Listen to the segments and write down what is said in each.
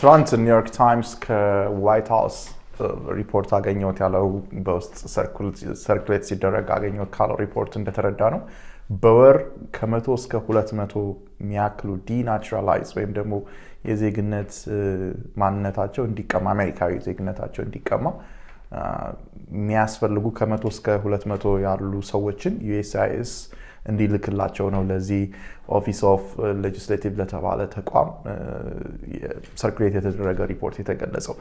ትራንት ኒውዮርክ ታይምስ ከዋይት ሃውስ ሪፖርት አገኘሁት ያለው በውስጥ ሰርኩሌት ሲደረግ አገኘሁት ካለው ሪፖርት እንደተረዳ ነው በወር ከ100 እስከ 200 የሚያክሉ ዲናቹራላይዝ ወይም ደግሞ የዜግነት ማንነታቸው እንዲቀማ አሜሪካዊ ዜግነታቸው እንዲቀማ የሚያስፈልጉ ከ100 እስከ 200 ያሉ ሰዎችን USCIS እንዲልክላቸው ነው ለዚህ ኦፊስ ኦፍ ሌጂስሌቲቭ ለተባለ ተቋም ሰርኩሌት የተደረገ ሪፖርት የተገለጸው።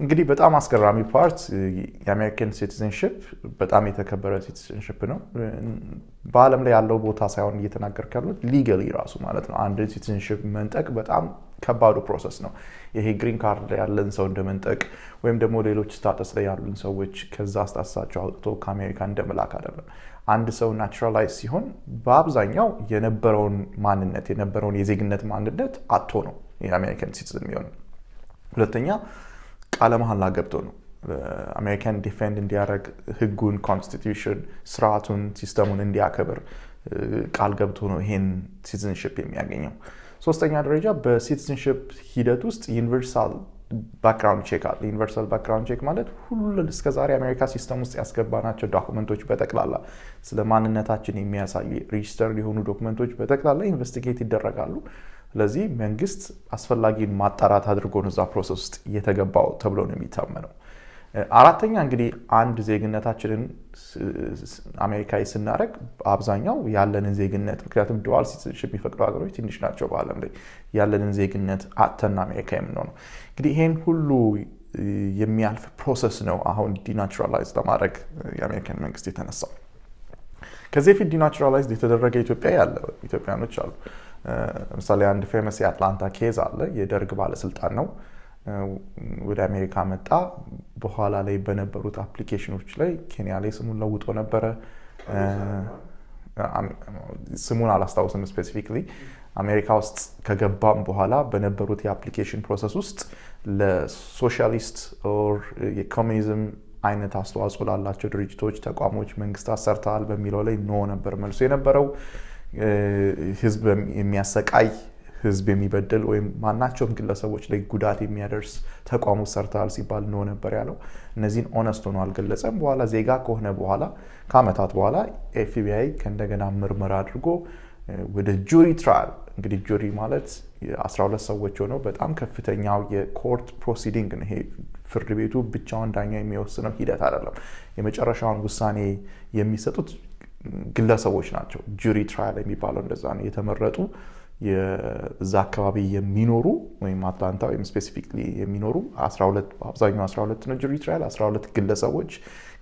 እንግዲህ በጣም አስገራሚ ፓርት የአሜሪካን ሲቲዝንሺፕ በጣም የተከበረ ሲቲዝንሺፕ ነው። በዓለም ላይ ያለው ቦታ ሳይሆን እየተናገርኩ ያለሁት ሊጋሊ ራሱ ማለት ነው። አንድ ሲቲዝንሺፕ መንጠቅ በጣም ከባዱ ፕሮሰስ ነው። ይሄ ግሪን ካርድ ላይ ያለን ሰው እንደመንጠቅ ወይም ደግሞ ሌሎች ስታተስ ላይ ያሉን ሰዎች ከዛ ስታተሳቸው አውጥቶ ከአሜሪካ እንደመላክ አይደለም። አንድ ሰው ናቹራላይዝ ሲሆን በአብዛኛው የነበረውን ማንነት የነበረውን የዜግነት ማንነት አጥቶ ነው የአሜሪካን ሲቲዝን የሚሆነው። ሁለተኛ ቃለ መሐላ ገብቶ ነው አሜሪካን ዲፌንድ እንዲያደርግ ህጉን፣ ኮንስቲቲዩሽን፣ ስርዓቱን፣ ሲስተሙን እንዲያከብር ቃል ገብቶ ነው ይሄን ሲቲዝንሺፕ የሚያገኘው። ሶስተኛ ደረጃ በሲቲዝንሺፕ ሂደት ውስጥ ዩኒቨርሳል ባክግራውንድ ቼክ አለ። ዩኒቨርሳል ባክግራውንድ ቼክ ማለት ሁሉ እስከዛሬ አሜሪካ ሲስተም ውስጥ ያስገባናቸው ዶክመንቶች በጠቅላላ ስለ ማንነታችን የሚያሳዩ ሬጂስተር የሆኑ ዶክመንቶች በጠቅላላ ኢንቨስቲጌት ይደረጋሉ። ስለዚህ መንግስት አስፈላጊውን ማጣራት አድርጎ ነው እዛ ፕሮሰስ ውስጥ እየተገባው ተብሎ ነው የሚታመነው። አራተኛ እንግዲህ አንድ ዜግነታችንን አሜሪካዊ ስናደርግ አብዛኛው ያለንን ዜግነት ምክንያቱም ዱዋል ሲቲዝንሺፕ የሚፈቅዱ ሀገሮች ትንሽ ናቸው በዓለም ላይ ያለንን ዜግነት አጥተን አሜሪካ የምንሆነው። እንግዲህ ይሄን ሁሉ የሚያልፍ ፕሮሰስ ነው አሁን ዲናቹራላይዝ ለማድረግ የአሜሪካን መንግስት የተነሳው። ከዚህ በፊት ዲናቹራላይዝ የተደረገ ኢትዮጵያኖች አሉ። ለምሳሌ አንድ ፌመስ የአትላንታ ኬዝ አለ። የደርግ ባለስልጣን ነው ወደ አሜሪካ መጣ። በኋላ ላይ በነበሩት አፕሊኬሽኖች ላይ ኬንያ ላይ ስሙን ለውጦ ነበረ። ስሙን አላስታውስም ስፔሲፊክሊ። አሜሪካ ውስጥ ከገባም በኋላ በነበሩት የአፕሊኬሽን ፕሮሰስ ውስጥ ለሶሻሊስት ኦር የኮሚኒዝም አይነት አስተዋጽኦ ላላቸው ድርጅቶች፣ ተቋሞች፣ መንግስታት ሰርተዋል በሚለው ላይ ኖ ነበር መልሶ የነበረው። ህዝብ የሚያሰቃይ ህዝብ የሚበድል ወይም ማናቸውም ግለሰቦች ላይ ጉዳት የሚያደርስ ተቋሙ ሰርተዋል ሲባል ነው ነበር ያለው። እነዚህን ኦነስት ሆኖ አልገለጸም። በኋላ ዜጋ ከሆነ በኋላ ከአመታት በኋላ ኤፍቢአይ ከእንደገና ምርመራ አድርጎ ወደ ጁሪ ትራያል እንግዲህ ጁሪ ማለት 12 ሰዎች ሆነው በጣም ከፍተኛው የኮርት ፕሮሲዲንግ ነው። ይሄ ፍርድ ቤቱ ብቻውን ዳኛ የሚወስነው ሂደት አይደለም። የመጨረሻውን ውሳኔ የሚሰጡት ግለሰቦች ናቸው። ጁሪ ትራያል የሚባለው እንደዛ ነው። የተመረጡ የዛ አካባቢ የሚኖሩ ወይም አትላንታ ወይም ስፔሲፊክሊ የሚኖሩ 12 በአብዛኛው 12 ነው ጁሪ ትራያል 12 ግለሰቦች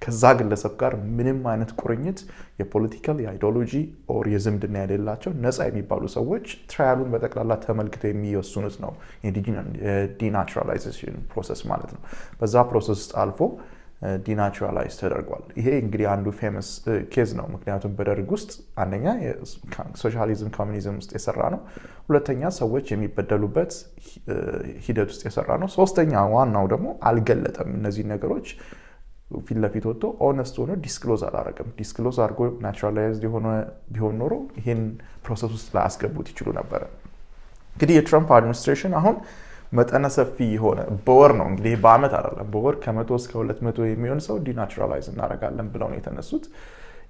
ከዛ ግለሰብ ጋር ምንም አይነት ቁርኝት የፖለቲካል የአይዲዮሎጂ ኦር የዝምድና የሌላቸው ነፃ የሚባሉ ሰዎች ትራያሉን በጠቅላላ ተመልክተው የሚወስኑት ነው የዲናቹራላይዜሽን ፕሮሰስ ማለት ነው። በዛ ፕሮሰስ ውስጥ አልፎ ዲናቹራላይዝ ተደርጓል። ይሄ እንግዲህ አንዱ ፌመስ ኬዝ ነው። ምክንያቱም በደርግ ውስጥ አንደኛ ሶሻሊዝም ኮሚኒዝም ውስጥ የሰራ ነው። ሁለተኛ ሰዎች የሚበደሉበት ሂደት ውስጥ የሰራ ነው። ሶስተኛ ዋናው ደግሞ አልገለጠም። እነዚህ ነገሮች ፊት ለፊት ወጥቶ ኦነስት ሆኖ ዲስክሎዝ አላረገም። ዲስክሎዝ አድርጎ ናቹራላይዝድ ቢሆን ኖሮ ይሄን ፕሮሰስ ውስጥ ላያስገቡት ይችሉ ነበረ። እንግዲህ የትራምፕ አድሚኒስትሬሽን አሁን መጠነ ሰፊ የሆነ በወር ነው እንግዲህ በአመት አይደለም፣ በወር ከ100 እስከ 200 የሚሆን ሰው ዲናቹራላይዝ እናደርጋለን ብለው ነው የተነሱት።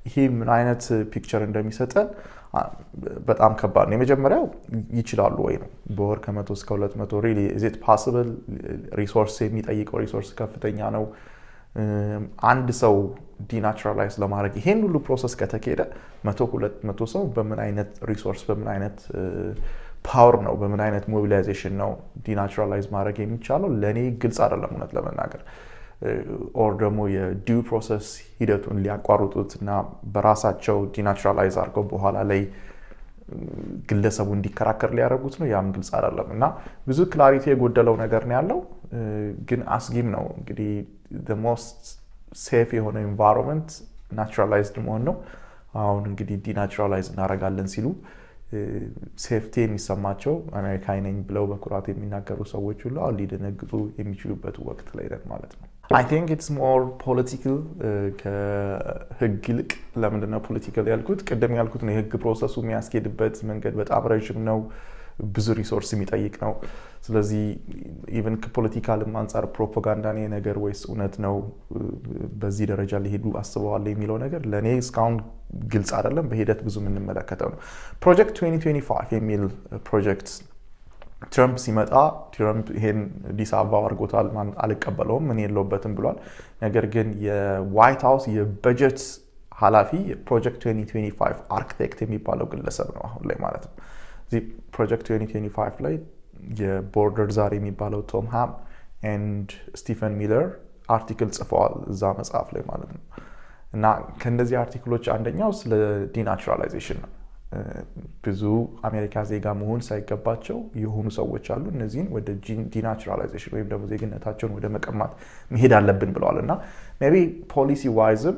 ይሄ ምን አይነት ፒክቸር እንደሚሰጠን በጣም ከባድ ነው። የመጀመሪያው ይችላሉ ወይ ነው። በወር ከ100 እስከ 200 ሪሊ ኢዝ ኢት ፖሲብል? ሪሶርስ የሚጠይቀው ሪሶርስ ከፍተኛ ነው። አንድ ሰው ዲናቹራላይዝ ለማድረግ ይሄን ሁሉ ፕሮሰስ ከተካሄደ 100-200 ሰው በምን አይነት ሪሶርስ በምን አይነት ፓወር ነው በምን አይነት ሞቢላይዜሽን ነው ዲናቹራላይዝ ማድረግ የሚቻለው? ለኔ ግልጽ አይደለም እውነት ለመናገር። ኦር ደግሞ የዲው ፕሮሰስ ሂደቱን ሊያቋርጡት እና በራሳቸው ዲናቹራላይዝ አድርገው በኋላ ላይ ግለሰቡ እንዲከራከር ሊያደርጉት ነው። ያም ግልጽ አይደለም እና ብዙ ክላሪቲ የጎደለው ነገር ነው ያለው። ግን አስጊም ነው እንግዲህ the most safe የሆነ environment naturalized መሆን ነው። አሁን እንግዲህ ዲናቹራላይዝ እናደርጋለን ሲሉ ሴፍቲ የሚሰማቸው አሜሪካዊ ነኝ ብለው በኩራት የሚናገሩ ሰዎች ሁሉ አሁን ሊደነግጡ የሚችሉበት ወቅት ላይ ነን ማለት ነው። I think it's more political ከህግ ይልቅ። ለምንድነው ፖለቲካል ያልኩት? ቅድም ያልኩት ነው የህግ ፕሮሰሱ የሚያስኬድበት መንገድ በጣም ረጅም ነው። ብዙ ሪሶርስ የሚጠይቅ ነው። ስለዚህ ኢቨን ከፖለቲካልም አንጻር ፕሮፓጋንዳ ነው ነገር ወይስ እውነት ነው በዚህ ደረጃ ሊሄዱ አስበዋል የሚለው ነገር ለእኔ እስካሁን ግልጽ አይደለም። በሂደት ብዙ የምንመለከተው ነው። ፕሮጀክት 2025 የሚል ፕሮጀክት ትራምፕ ሲመጣ ትራምፕ ይሄን ዲስአቫው አድርጎታል። አልቀበለውም ምን የለውበትም ብሏል። ነገር ግን የዋይት ሃውስ የበጀት ኃላፊ ፕሮጀክት 2025 አርክቴክት የሚባለው ግለሰብ ነው አሁን ላይ ማለት ነው። እዚህ ፕሮጀክት 2025 ላይ የቦርደር ዛር የሚባለው ቶም ሃም ኤንድ ስቲፈን ሚለር አርቲክል ጽፈዋል እዛ መጽሐፍ ላይ ማለት ነው። እና ከእነዚህ አርቲክሎች አንደኛው ስለ ዲናቹራላይዜሽን ነው። ብዙ አሜሪካ ዜጋ መሆን ሳይገባቸው የሆኑ ሰዎች አሉ። እነዚህን ወደ ዲናቹራላይዜሽን ወይም ደግሞ ዜግነታቸውን ወደ መቀማት መሄድ አለብን ብለዋል። እና ሜይ ቢ ፖሊሲ ዋይዝም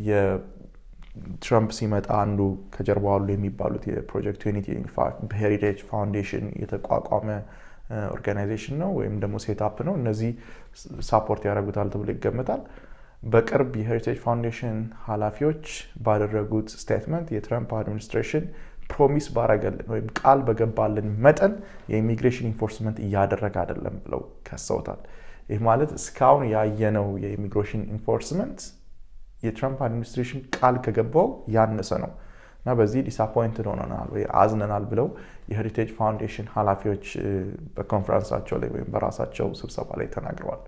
የትራምፕ ሲመጣ አንዱ ከጀርባ አሉ የሚባሉት የፕሮጀክት 2025 በሄሪቴጅ ፋውንዴሽን የተቋቋመ ኦርጋናይዜሽን ነው ወይም ደግሞ ሴትአፕ ነው። እነዚህ ሳፖርት ያደርጉታል ተብሎ ይገመታል። በቅርብ የሄሪቴጅ ፋውንዴሽን ኃላፊዎች ባደረጉት ስቴትመንት የትራምፕ አድሚኒስትሬሽን ፕሮሚስ ባረገልን ወይም ቃል በገባልን መጠን የኢሚግሬሽን ኢንፎርስመንት እያደረገ አይደለም ብለው ከሰውታል። ይህ ማለት እስካሁን ያየነው የኢሚግሬሽን ኢንፎርስመንት የትራምፕ አድሚኒስትሬሽን ቃል ከገባው ያነሰ ነው እና በዚህ ዲስአፖይንትድ ሆነናል ወይ አዝነናል ብለው የሄሪቴጅ ፋውንዴሽን ኃላፊዎች በኮንፈረንሳቸው ላይ ወይም በራሳቸው ስብሰባ ላይ ተናግረዋል።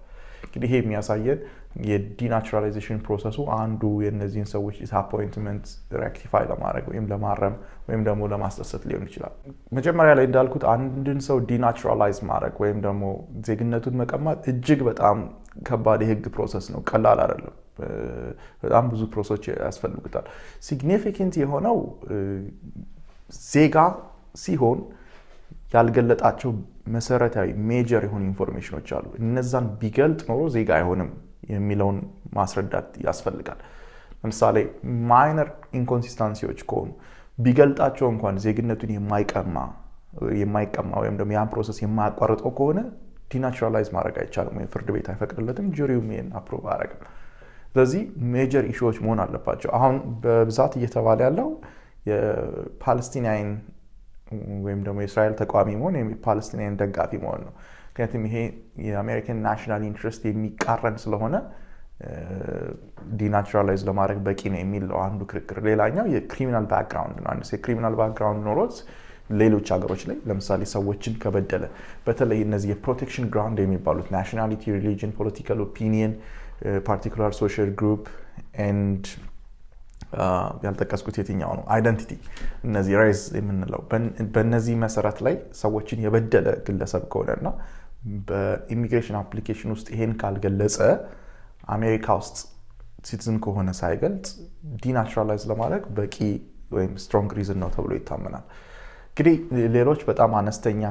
እንግዲህ ይሄ የሚያሳየን የዲናቹራላይዜሽን ፕሮሰሱ አንዱ የእነዚህን ሰዎች ዲስአፖይንትመንት ሬክቲፋይ ለማድረግ ወይም ለማረም ወይም ደግሞ ለማስደሰት ሊሆን ይችላል። መጀመሪያ ላይ እንዳልኩት አንድን ሰው ዲናቹራላይዝ ማድረግ ወይም ደግሞ ዜግነቱን መቀማት እጅግ በጣም ከባድ የህግ ፕሮሰስ ነው። ቀላል አይደለም። በጣም ብዙ ፕሮሰሶች ያስፈልጉታል። ሲግኒፊካንት የሆነው ዜጋ ሲሆን ያልገለጣቸው መሰረታዊ ሜጀር የሆኑ ኢንፎርሜሽኖች አሉ። እነዛን ቢገልጥ ኖሮ ዜጋ አይሆንም የሚለውን ማስረዳት ያስፈልጋል። ለምሳሌ ማይነር ኢንኮንሲስታንሲዎች ከሆኑ ቢገልጣቸው እንኳን ዜግነቱን የማይቀማ ወይም ደግሞ ያን ፕሮሰስ የማያቋርጠው ከሆነ ዲናቹራላይዝ ማድረግ አይቻልም ወይም ፍርድ ቤት አይፈቅድለትም። ጁሪውም ይሄን አፕሮቭ አያደርግም። ስለዚህ ሜጀር ኢሹዎች መሆን አለባቸው። አሁን በብዛት እየተባለ ያለው የፓለስቲናይን ወይም ደግሞ የእስራኤል ተቃዋሚ መሆን ወይም የፓለስቲናይን ደጋፊ መሆን ነው። ምክንያቱም ይሄ የአሜሪካን ናሽናል ኢንትረስት የሚቃረን ስለሆነ ዲናቹራላይዝ ለማድረግ በቂ ነው የሚል አንዱ ክርክር። ሌላኛው የክሪሚናል ባክግራውንድ ነው። አንድ የክሪሚናል ባክግራውንድ ኖሮት ሌሎች ሀገሮች ላይ ለምሳሌ ሰዎችን ከበደለ በተለይ እነዚህ የፕሮቴክሽን ግራውንድ የሚባሉት ናሽናሊቲ፣ ሪሊጅን፣ ፖለቲካል ኦፒኒየን፣ ፓርቲኩላር ሶሻል ግሩፕ ኤንድ ያልጠቀስኩት የትኛው ነው አይደንቲቲ፣ እነዚህ ሬዝ የምንለው በእነዚህ መሰረት ላይ ሰዎችን የበደለ ግለሰብ ከሆነና በኢሚግሬሽን አፕሊኬሽን ውስጥ ይሄን ካልገለጸ አሜሪካ ውስጥ ሲቲዝን ከሆነ ሳይገልጽ ዲናቹራላይዝ ለማድረግ በቂ ወይም ስትሮንግ ሪዝን ነው ተብሎ ይታመናል። እንግዲህ ሌሎች በጣም አነስተኛ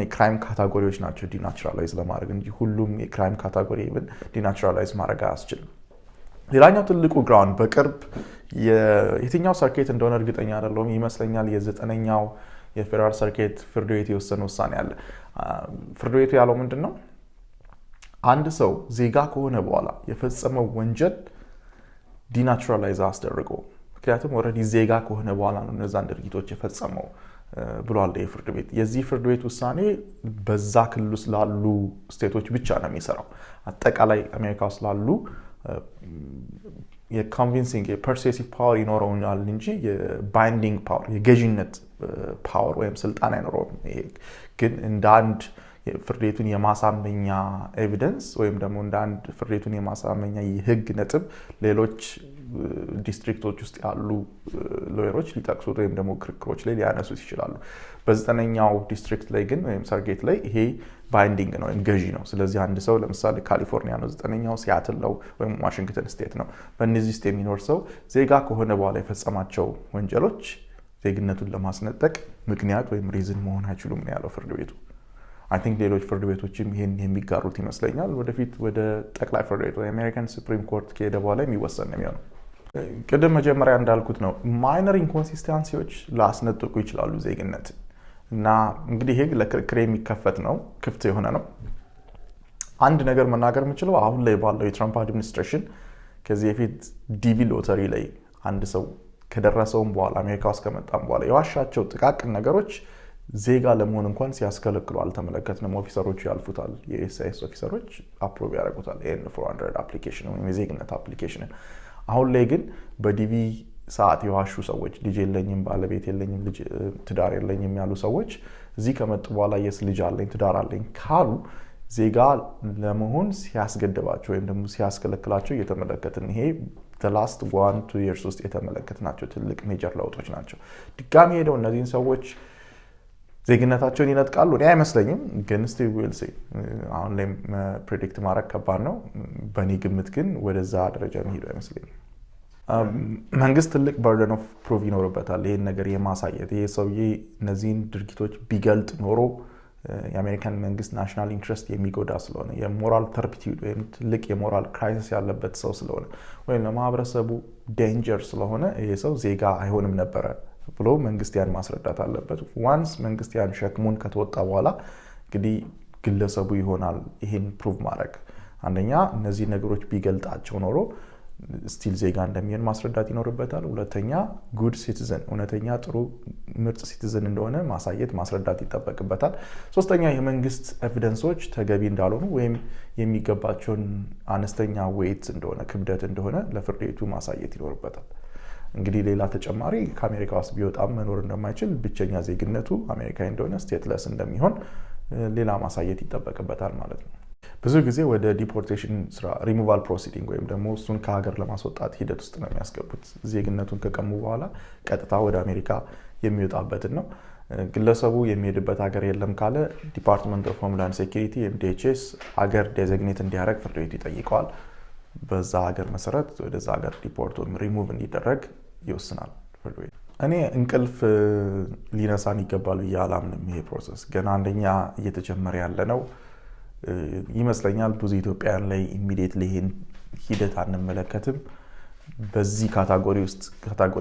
የክራይም ካታጎሪዎች ናቸው ዲናቹራላይዝ ለማድረግ እንጂ ሁሉም የክራይም ካታጎሪ ዲናቹራላይዝ ማድረግ አያስችልም። ሌላኛው ትልቁ ግራውንድ በቅርብ የትኛው ሰርኬት እንደሆነ እርግጠኛ አይደለሁም፣ ይመስለኛል የ9ኛው የፌደራል ሰርኬት ፍርድ ቤት የወሰነ ውሳኔ አለ። ፍርድ ቤቱ ያለው ምንድን ነው? አንድ ሰው ዜጋ ከሆነ በኋላ የፈጸመው ወንጀል ዲናቹራላይዝ አስደርገው፣ ምክንያቱም ኦልሬዲ ዜጋ ከሆነ በኋላ ነው እነዛን ድርጊቶች የፈጸመው ብሏል የፍርድ ቤት። የዚህ ፍርድ ቤት ውሳኔ በዛ ክልል ውስጥ ላሉ ስቴቶች ብቻ ነው የሚሰራው። አጠቃላይ አሜሪካ ውስጥ ላሉ የኮንቪንሲንግ የፐርሱሲቭ ፓወር ይኖረውናል እንጂ የባይንዲንግ ፓወር የገዥነት ፓወር ወይም ስልጣን አይኖረውም። ግን እንደ አንድ ፍርድ ቤቱን የማሳመኛ ኤቪደንስ ወይም ደግሞ እንደ አንድ ፍርድ ቤቱን የማሳመኛ የህግ ነጥብ ሌሎች ዲስትሪክቶች ውስጥ ያሉ ሎየሮች ሊጠቅሱት ወይም ደግሞ ክርክሮች ላይ ሊያነሱት ይችላሉ። በ9ኛው ዲስትሪክት ላይ ግን ወይም ሰርጌት ላይ ይሄ ባይንዲንግ ነው ወይም ገዢ ነው። ስለዚህ አንድ ሰው ለምሳሌ ካሊፎርኒያ ነው 9ኛው፣ ሲያትል ነው ወይም ዋሽንግተን ስቴት ነው። በእነዚህ ውስጥ የሚኖር ሰው ዜጋ ከሆነ በኋላ የፈጸማቸው ወንጀሎች ዜግነቱን ለማስነጠቅ ምክንያት ወይም ሪዝን መሆን አይችሉም ነው ያለው ፍርድ ቤቱ። አይ ቲንክ ሌሎች ፍርድ ቤቶችም ይሄን የሚጋሩት ይመስለኛል። ወደፊት ወደ ጠቅላይ ፍርድ ቤት ወይ አሜሪካን ሱፕሪም ኮርት ከሄደ በኋላ የሚወሰን ነው የሚሆነው። ቅድም መጀመሪያ እንዳልኩት ነው ማይነር ኢንኮንሲስታንሲዎች ላስነጥቁ ይችላሉ ዜግነት እና እንግዲህ ይሄ ለክርክር የሚከፈት ነው፣ ክፍት የሆነ ነው። አንድ ነገር መናገር የምችለው አሁን ላይ ባለው የትራምፕ አድሚኒስትሬሽን ከዚህ በፊት ዲቪ ሎተሪ ላይ አንድ ሰው ከደረሰውም በኋላ አሜሪካ ውስጥ ከመጣም በኋላ የዋሻቸው ጥቃቅን ነገሮች ዜጋ ለመሆን እንኳን ሲያስከለክሉ አልተመለከትንም። ኦፊሰሮቹ ያልፉታል፣ የዩኤስሲአይኤስ ኦፊሰሮች አፕሮቭ ያደርጉታል ኤን400 አፕሊኬሽን ወይም የዜግነት አፕሊኬሽንን። አሁን ላይ ግን በዲቪ ሰዓት የዋሹ ሰዎች ልጅ የለኝም፣ ባለቤት የለኝም፣ ትዳር የለኝም ያሉ ሰዎች እዚህ ከመጡ በኋላ የስ ልጅ አለኝ ትዳር አለኝ ካሉ ዜጋ ለመሆን ሲያስገድባቸው ወይም ደግሞ ሲያስከለክላቸው እየተመለከትን ይሄ ላስት 1-2 years ውስጥ የተመለከትናቸው ትልቅ ሜጀር ለውጦች ናቸው። ድጋሚ ሄደው እነዚህን ሰዎች ዜግነታቸውን ይነጥቃሉ? እኔ አይመስለኝም፣ ግን እስቲ ዊል ሲ። አሁን ላይ ፕሬዲክት ማድረግ ከባድ ነው። በእኔ ግምት ግን ወደዛ ደረጃ የሚሄዱ አይመስለኝም። መንግስት ትልቅ በርደን ኦፍ ፕሩቭ ይኖርበታል ይህን ነገር የማሳየት። ይሄ ሰውዬ እነዚህን ድርጊቶች ቢገልጥ ኖሮ የአሜሪካን መንግስት ናሽናል ኢንትረስት የሚጎዳ ስለሆነ የሞራል ተርፒቲዩድ ወይም ትልቅ የሞራል ክራይሲስ ያለበት ሰው ስለሆነ ወይም ለማህበረሰቡ ዴንጀር ስለሆነ ይሄ ሰው ዜጋ አይሆንም ነበረ ብሎ መንግስት ያን ማስረዳት አለበት። ዋንስ መንግስት ያን ሸክሙን ከተወጣ በኋላ እንግዲህ ግለሰቡ ይሆናል ይሄን ፕሩቭ ማድረግ። አንደኛ እነዚህ ነገሮች ቢገልጣቸው ኖሮ ስቲል ዜጋ እንደሚሆን ማስረዳት ይኖርበታል። ሁለተኛ ጉድ ሲቲዝን እውነተኛ ጥሩ ምርጥ ሲቲዝን እንደሆነ ማሳየት ማስረዳት ይጠበቅበታል። ሶስተኛ የመንግስት ኤቪደንሶች ተገቢ እንዳልሆኑ ወይም የሚገባቸውን አነስተኛ ዌይት እንደሆነ ክብደት እንደሆነ ለፍርድ ቤቱ ማሳየት ይኖርበታል። እንግዲህ ሌላ ተጨማሪ ከአሜሪካ ውስጥ ቢወጣም መኖር እንደማይችል ብቸኛ ዜግነቱ አሜሪካዊ እንደሆነ ስቴትለስ እንደሚሆን ሌላ ማሳየት ይጠበቅበታል ማለት ነው። ብዙ ጊዜ ወደ ዲፖርቴሽን ስራ ሪሙቫል ፕሮሲዲንግ ወይም ደግሞ እሱን ከሀገር ለማስወጣት ሂደት ውስጥ ነው የሚያስገቡት። ዜግነቱን ከቀሙ በኋላ ቀጥታ ወደ አሜሪካ የሚወጣበትን ነው። ግለሰቡ የሚሄድበት ሀገር የለም ካለ ዲፓርትመንት ኦፍ ሆምላንድ ሴኩሪቲ ወይም ዲኤችኤስ ሀገር ዴዚግኔት እንዲያደርግ ፍርድ ቤቱ ይጠይቀዋል። በዛ ሀገር መሰረት ወደዛ ሀገር ዲፖርት ወይም ሪሙቭ እንዲደረግ ይወስናል ፍርድ ቤቱ። እኔ እንቅልፍ ሊነሳን ይገባል ብዬ አላምንም። ይሄ ፕሮሰስ ገና አንደኛ እየተጀመረ ያለ ነው ይመስለኛል። ብዙ ኢትዮጵያውያን ላይ ኢሚዲየትሊ ይሄን ሂደት አንመለከትም። በዚህ ካታጎሪ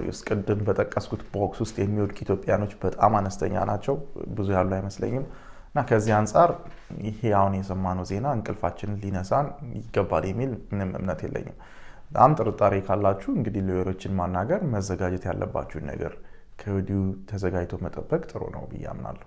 ውስጥ ቅድም በጠቀስኩት ቦክስ ውስጥ የሚወድቅ ኢትዮጵያኖች በጣም አነስተኛ ናቸው፣ ብዙ ያሉ አይመስለኝም። እና ከዚህ አንጻር ይሄ አሁን የሰማነው ዜና እንቅልፋችንን ሊነሳን ይገባል የሚል ምንም እምነት የለኝም። በጣም ጥርጣሬ ካላችሁ እንግዲህ ሎየሮችን ማናገር፣ መዘጋጀት ያለባችሁን ነገር ከወዲሁ ተዘጋጅቶ መጠበቅ ጥሩ ነው ብዬ አምናለሁ።